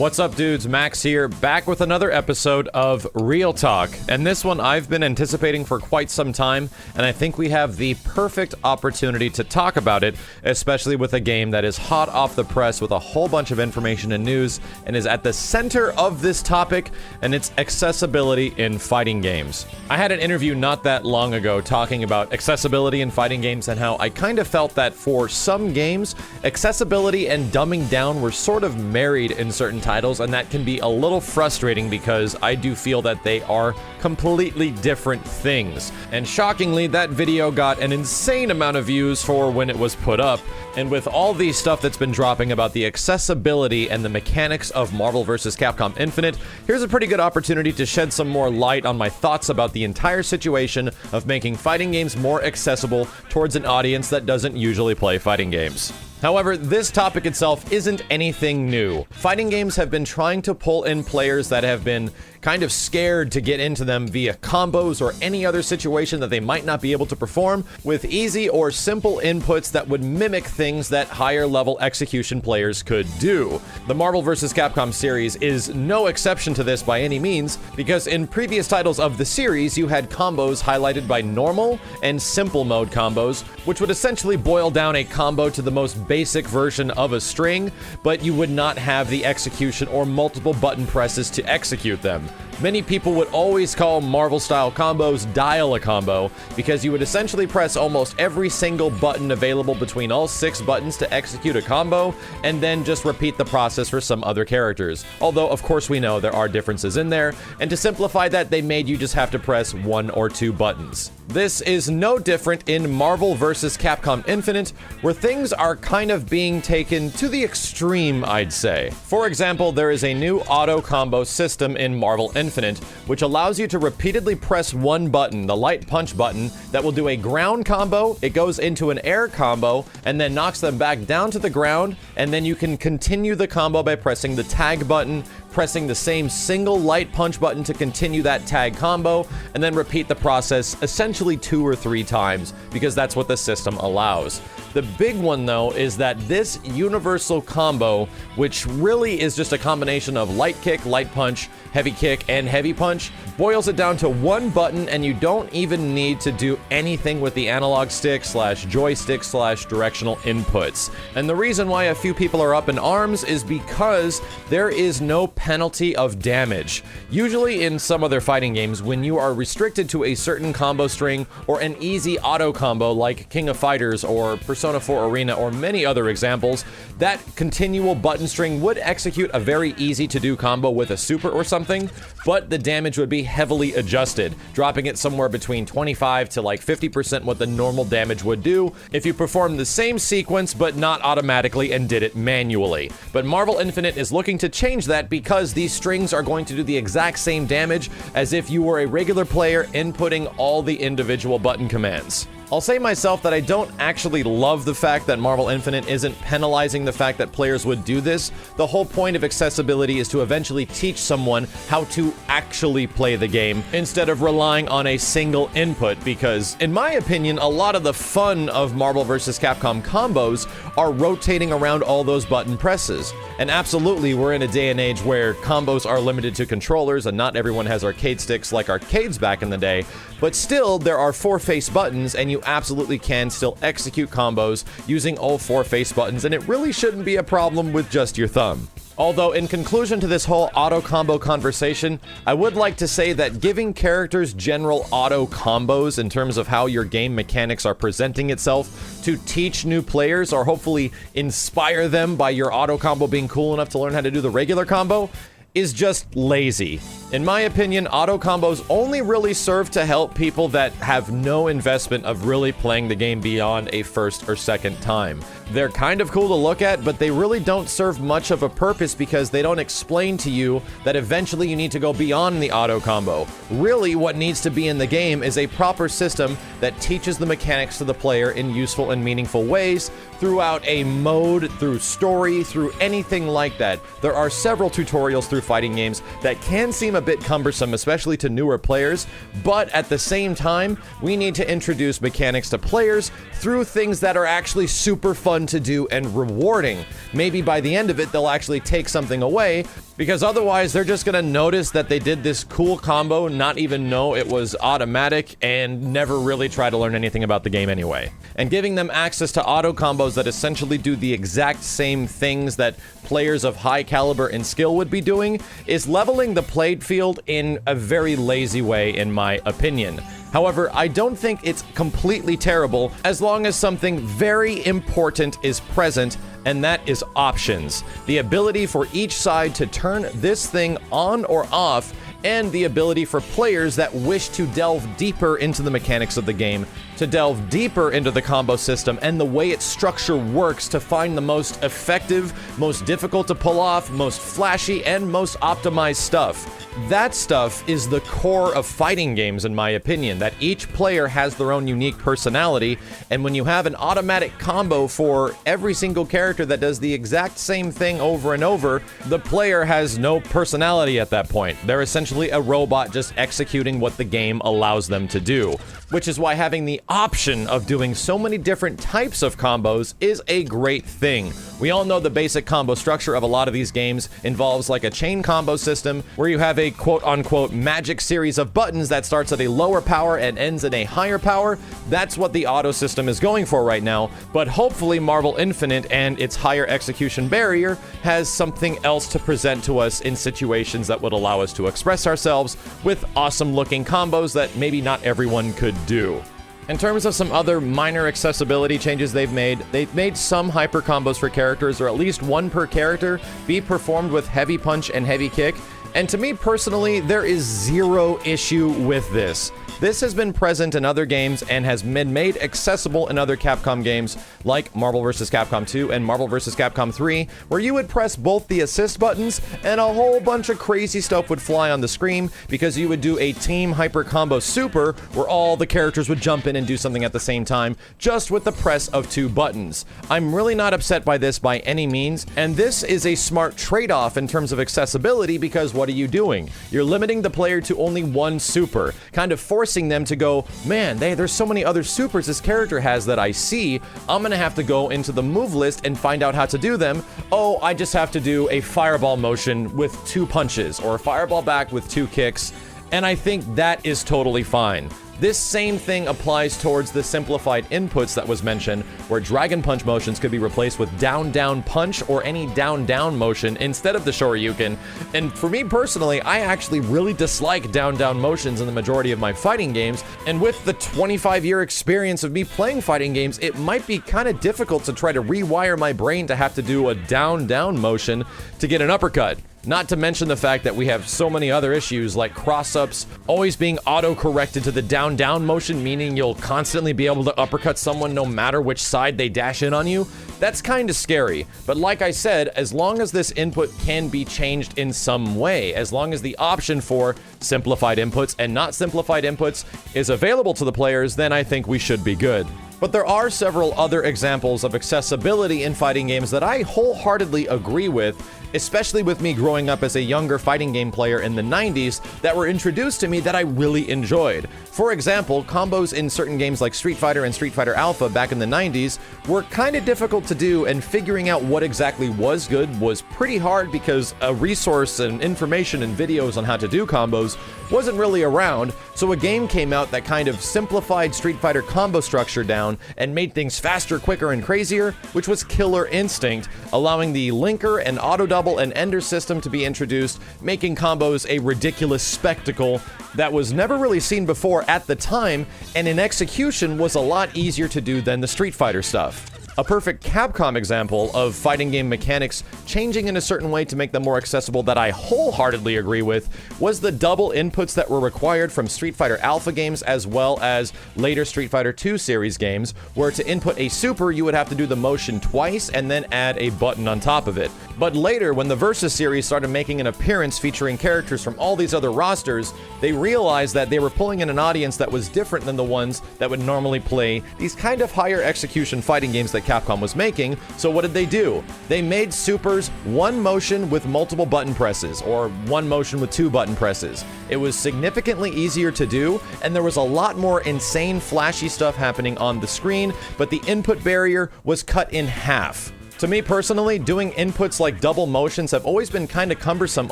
What's up, dudes? Max here, back with another episode of Real Talk. And this one I've been anticipating for quite some time, and I think we have the perfect opportunity to talk about it, especially with a game that is hot off the press with a whole bunch of information and news, and is at the center of this topic, and it's accessibility in fighting games. I had an interview not that long ago talking about accessibility in fighting games and how I kind of felt that for some games, accessibility and dumbing down were sort of married in certain titles, and that can be a little frustrating because I do feel that they are completely different things. And shockingly, that video got an insane amount of views for when it was put up. And with all the stuff that's been dropping about the accessibility and the mechanics of Marvel vs. Capcom Infinite, here's a pretty good opportunity to shed some more light on my thoughts about the entire situation of making fighting games more accessible towards an audience that doesn't usually play fighting games. However, this topic itself isn't anything new. Fighting games have been trying to pull in players that have been kind of scared to get into them via combos or any other situation that they might not be able to perform with easy or simple inputs that would mimic things that higher level execution players could do. The Marvel vs. Capcom series is no exception to this by any means, because in previous titles of the series you had combos highlighted by normal and simple mode combos, which would essentially boil down a combo to the most basic version of a string, but you would not have the execution or multiple button presses to execute them. Many people would always call Marvel-style combos dial-a-combo because you would essentially press almost every single button available between all 6 buttons to execute a combo, and then just repeat the process for some other characters. Although, of course, we know there are differences in there, and to simplify that, they made you just have to press 1 or 2 buttons. This is no different in Marvel vs. Capcom Infinite, where things are kind of being taken to the extreme, I'd say. For example, there is a new auto combo system in Marvel Infinite, which allows you to repeatedly press one button, the light punch button, that will do a ground combo, it goes into an air combo, and then knocks them back down to the ground, and then you can continue the combo by pressing the tag button, pressing the same single light punch button to continue that tag combo, and then repeat the process essentially 2 or 3 times, because that's what the system allows. The big one, though, is that this universal combo, which really is just a combination of light kick, light punch, heavy kick, and heavy punch, boils it down to one button, and you don't even need to do anything with the analog stick / joystick / directional inputs. And the reason why a few people are up in arms is because there is no penalty of damage. Usually in some other fighting games, when you are restricted to a certain combo string or an easy auto combo like King of Fighters or Persona 4 Arena or many other examples, that continual button string would execute a very easy to do combo with a super or something, but the damage would be heavily adjusted, dropping it somewhere between 25 to like 50% what the normal damage would do if you performed the same sequence but not automatically and did it manually. But Marvel Infinite is looking to change that because these strings are going to do the exact same damage as if you were a regular player inputting all the individual button commands. I'll say myself that I don't actually love the fact that Marvel Infinite isn't penalizing the fact that players would do this. The whole point of accessibility is to eventually teach someone how to actually play the game instead of relying on a single input, because in my opinion, a lot of the fun of Marvel vs. Capcom combos are rotating around all those button presses. And absolutely, we're in a day and age where combos are limited to controllers and not everyone has arcade sticks like arcades back in the day, but still there are 4 face buttons and you absolutely can still execute combos using all 4 face buttons, and it really shouldn't be a problem with just your thumb. Although, in conclusion to this whole auto combo conversation, I would like to say that giving characters general auto combos in terms of how your game mechanics are presenting itself to teach new players or hopefully inspire them by your auto combo being cool enough to learn how to do the regular combo is just lazy. In my opinion, auto combos only really serve to help people that have no investment of really playing the game beyond a first or second time. They're kind of cool to look at, but they really don't serve much of a purpose because they don't explain to you that eventually you need to go beyond the auto combo. Really, what needs to be in the game is a proper system that teaches the mechanics to the player in useful and meaningful ways throughout a mode, through story, through anything like that. There are several tutorials through fighting games that can seem a a bit cumbersome, especially to newer players, but at the same time, we need to introduce mechanics to players through things that are actually super fun to do and rewarding. Maybe by the end of it, they'll actually take something away, because otherwise they're just gonna notice that they did this cool combo, not even know it was automatic, and never really try to learn anything about the game anyway. And giving them access to auto combos that essentially do the exact same things that players of high caliber and skill would be doing is leveling the playing field in a very lazy way, in my opinion. However, I don't think it's completely terrible as long as something very important is present, and that is options. The ability for each side to turn this thing on or off, and the ability for players that wish to delve deeper into the mechanics of the game, to delve deeper into the combo system and the way its structure works to find the most effective, most difficult to pull off, most flashy, and most optimized stuff. That stuff is the core of fighting games, in my opinion, that each player has their own unique personality, and when you have an automatic combo for every single character that does the exact same thing over and over, the player has no personality at that point. They're essentially a robot just executing what the game allows them to do, which is why having the option of doing so many different types of combos is a great thing. We all know the basic combo structure of a lot of these games involves like a chain combo system where you have a quote-unquote magic series of buttons that starts at a lower power and ends in a higher power. That's what the auto system is going for right now, but hopefully Marvel Infinite and its higher execution barrier has something else to present to us in situations that would allow us to express ourselves with awesome looking combos that maybe not everyone could do. In terms of some other minor accessibility changes they've made some hyper combos for characters, or at least one per character, be performed with heavy punch and heavy kick. And to me personally, there is zero issue with this. This has been present in other games and has been made accessible in other Capcom games like Marvel vs. Capcom 2 and Marvel vs. Capcom 3, where you would press both the assist buttons and a whole bunch of crazy stuff would fly on the screen because you would do a team hyper combo super where all the characters would jump in and do something at the same time just with the press of 2 buttons. I'm really not upset by this by any means, and this is a smart trade-off in terms of accessibility, because what are you doing? You're limiting the player to only one super, kind of forcing them to go, man, there's so many other supers this character has that I see, I'm gonna have to go into the move list and find out how to do them. Oh, I just have to do a fireball motion with 2 punches, or a fireball back with 2 kicks, and I think that is totally fine. This same thing applies towards the simplified inputs that was mentioned, where Dragon Punch motions could be replaced with down-down punch or any down-down motion instead of the Shoryuken. And for me personally, I actually really dislike down-down motions in the majority of my fighting games, and with the 25-year experience of me playing fighting games, it might be kind of difficult to try to rewire my brain to have to do a down-down motion to get an uppercut. Not to mention the fact that we have so many other issues like cross-ups always being auto-corrected to the down-down motion, meaning you'll constantly be able to uppercut someone no matter which side they dash in on you. That's kind of scary, but like I said, as long as this input can be changed in some way, as long as the option for simplified inputs and not simplified inputs is available to the players, then I think we should be good. But there are several other examples of accessibility in fighting games that I wholeheartedly agree with, especially with me growing up as a younger fighting game player in the 90s that were introduced to me that I really enjoyed. For example, combos in certain games like Street Fighter and Street Fighter Alpha back in the 90s were kind of difficult to do, and figuring out what exactly was good was pretty hard because a resource and information and videos on how to do combos wasn't really around, so a game came out that kind of simplified Street Fighter combo structure down and made things faster, quicker, and crazier, which was Killer Instinct, allowing the linker and auto double and ender system to be introduced, making combos a ridiculous spectacle that was never really seen before at the time, and in execution was a lot easier to do than the Street Fighter stuff. A perfect Capcom example of fighting game mechanics changing in a certain way to make them more accessible that I wholeheartedly agree with was the double inputs that were required from Street Fighter Alpha games as well as later Street Fighter 2 series games, where to input a super you would have to do the motion twice and then add a button on top of it. But later, when the Versus series started making an appearance featuring characters from all these other rosters, they realized that they were pulling in an audience that was different than the ones that would normally play these kind of higher execution fighting games that Capcom was making. So what did they do? They made Supers one motion with multiple button presses, or one motion with 2 button presses. It was significantly easier to do, and there was a lot more insane, flashy stuff happening on the screen, but the input barrier was cut in half. To me personally, doing inputs like double motions have always been kind of cumbersome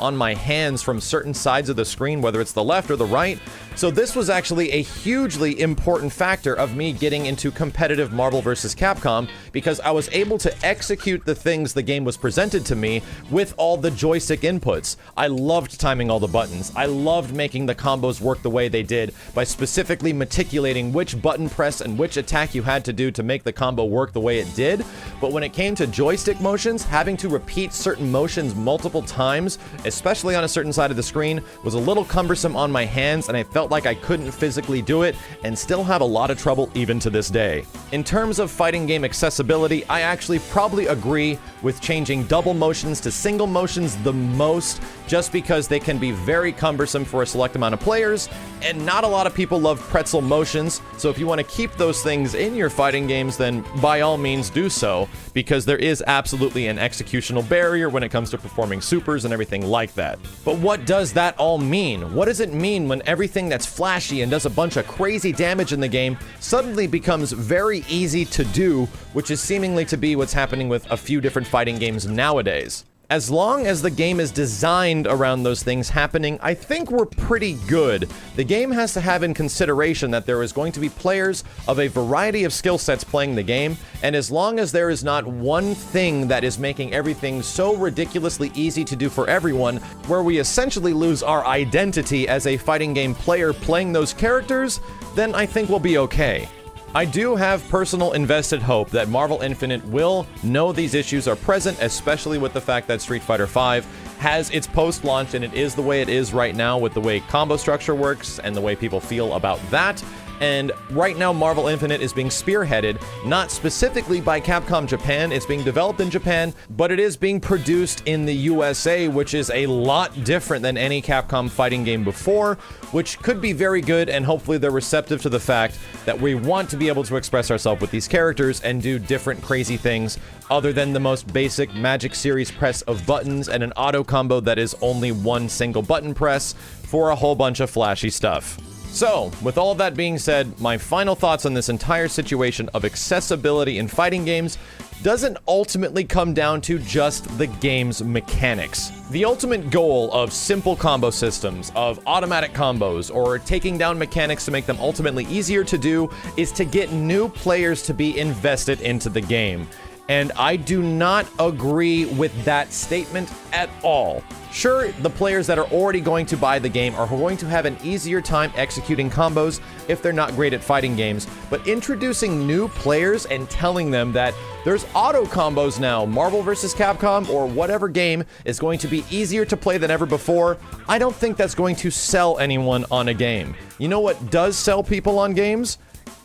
on my hands from certain sides of the screen, whether it's the left or the right. So this was actually a hugely important factor of me getting into competitive Marvel vs. Capcom, because I was able to execute the things the game was presented to me with all the joystick inputs. I loved timing all the buttons. I loved making the combos work the way they did by specifically meticulating which button press and which attack you had to do to make the combo work the way it did. But when it came to joystick motions, having to repeat certain motions multiple times, especially on a certain side of the screen, was a little cumbersome on my hands, and I felt like I couldn't physically do it, and still have a lot of trouble even to this day. In terms of fighting game accessibility, I actually probably agree with changing double motions to single motions the most, just because they can be very cumbersome for a select amount of players, and not a lot of people love pretzel motions. So if you want to keep those things in your fighting games, then by all means do so, because there is absolutely an executional barrier when it comes to performing supers and everything like that. But what does that all mean? What does it mean when everything that's flashy and does a bunch of crazy damage in the game suddenly becomes very easy to do, which is seemingly to be what's happening with a few different fighting games nowadays? As long as the game is designed around those things happening, I think we're pretty good. The game has to have in consideration that there is going to be players of a variety of skill sets playing the game, and as long as there is not one thing that is making everything so ridiculously easy to do for everyone, where we essentially lose our identity as a fighting game player playing those characters, then I think we'll be okay. I do have personal invested hope that Marvel Infinite will know these issues are present, especially with the fact that Street Fighter V has its post-launch, and it is the way it is right now with the way combo structure works and the way people feel about that. And right now, Marvel Infinite is being spearheaded, not specifically by Capcom Japan. It's being developed in Japan, but it is being produced in the USA, which is a lot different than any Capcom fighting game before, which could be very good, and hopefully they're receptive to the fact that we want to be able to express ourselves with these characters and do different crazy things other than the most basic Magic Series press of buttons and an auto combo that is only one single button press for a whole bunch of flashy stuff. So, with all of that being said, my final thoughts on this entire situation of accessibility in fighting games doesn't ultimately come down to just the game's mechanics. The ultimate goal of simple combo systems, of automatic combos, or taking down mechanics to make them ultimately easier to do, is to get new players to be invested into the game. And I do not agree with that statement at all. Sure, the players that are already going to buy the game are going to have an easier time executing combos if they're not great at fighting games, but introducing new players and telling them that there's auto combos now, Marvel vs. Capcom or whatever game is going to be easier to play than ever before, I don't think that's going to sell anyone on a game. You know what does sell people on games?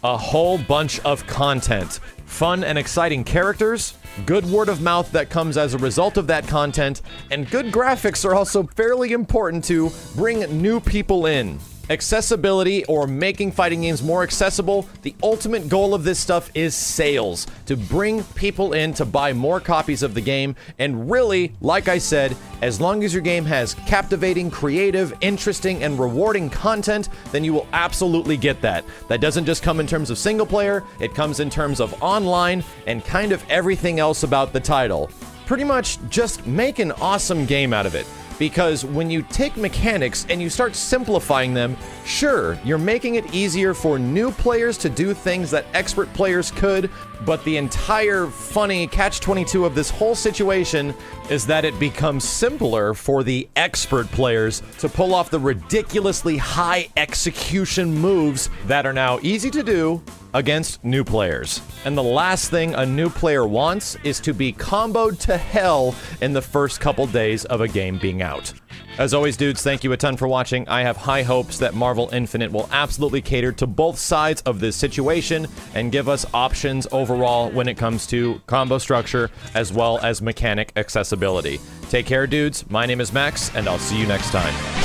A whole bunch of content. Fun and exciting characters, good word of mouth that comes as a result of that content, and good graphics are also fairly important to bring new people in. Accessibility, or making fighting games more accessible, the ultimate goal of this stuff is sales, to bring people in to buy more copies of the game, and really, like I said, as long as your game has captivating, creative, interesting, and rewarding content, then you will absolutely get that. That doesn't just come in terms of single player, it comes in terms of online, and kind of everything else about the title. Pretty much just make an awesome game out of it. Because when you take mechanics and you start simplifying them, sure, you're making it easier for new players to do things that expert players could, but the entire funny catch-22 of this whole situation is that it becomes simpler for the expert players to pull off the ridiculously high execution moves that are now easy to do against new players. And the last thing a new player wants is to be comboed to hell in the first couple days of a game being out. As always, dudes, thank you a ton for watching. I have high hopes that Marvel Infinite will absolutely cater to both sides of this situation and give us options overall when it comes to combo structure as well as mechanic accessibility. Take care, dudes. My name is Max, and I'll see you next time.